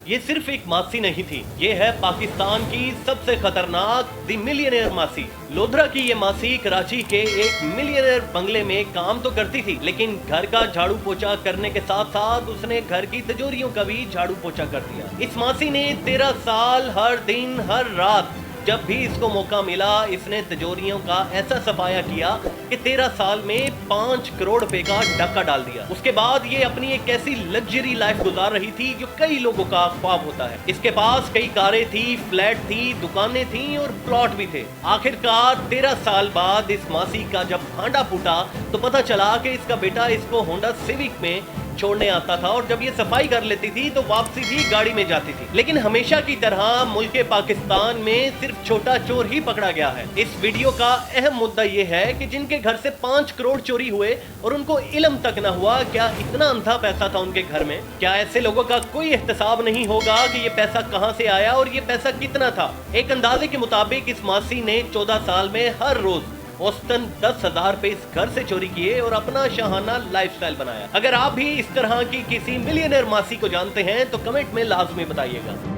ये सिर्फ एक मासी नहीं थी, ये है पाकिस्तान की सबसे खतरनाक द मिलियनेयर मासी। लोधरा की ये मासी कराची के एक मिलियनेयर बंगले में काम तो करती थी, लेकिन घर का झाड़ू पोछा करने के साथ साथ उसने घर की तिजोरियों का भी झाड़ू पोछा कर दिया। इस मासी ने 13 साल हर दिन हर रात जब भी इसको मौका मिला इसने तिजोरियों का ऐसा सफाया किया कि 13 साल में 5 करोड़ रुपए का डक्का डाल दिया। उसके बाद ये अपनी एक ऐसी लग्जरी लाइफ गुजार रही थी जो कई लोगों का ख्वाब होता है। इसके पास कई कारें थी, फ्लैट थी, दुकानें थी और प्लॉट भी थे। आखिरकार 13 साल बाद इस मासी का जब भांडा फूटा तो पता चला कि इसका बेटा इसको होंडा सिविक में छोड़ने आता था और जब ये सफाई कर लेती थी तो वापसी भी गाड़ी में जाती थी। लेकिन हमेशा की तरह मुल्क पाकिस्तान में सिर्फ छोटा चोर ही पकड़ा गया है। इस वीडियो का अहम मुद्दा ये है कि जिनके घर से 5 करोड़ चोरी हुए और उनको इल्म तक न हुआ, क्या इतना अंधा पैसा था उनके घर में? क्या ऐसे लोगों का कोई एहतसाब नहीं होगा कि ये पैसा कहां से आया और ये पैसा कितना था? एक अंदाजे के मुताबिक इस मासी ने 14 साल में हर रोज औसतन 10,000 रुपए इस घर से चोरी किए और अपना शाहाना लाइफस्टाइल बनाया। अगर आप भी इस तरह की किसी मिलियनेयर मासी को जानते हैं तो कमेंट में लाजमी बताइएगा।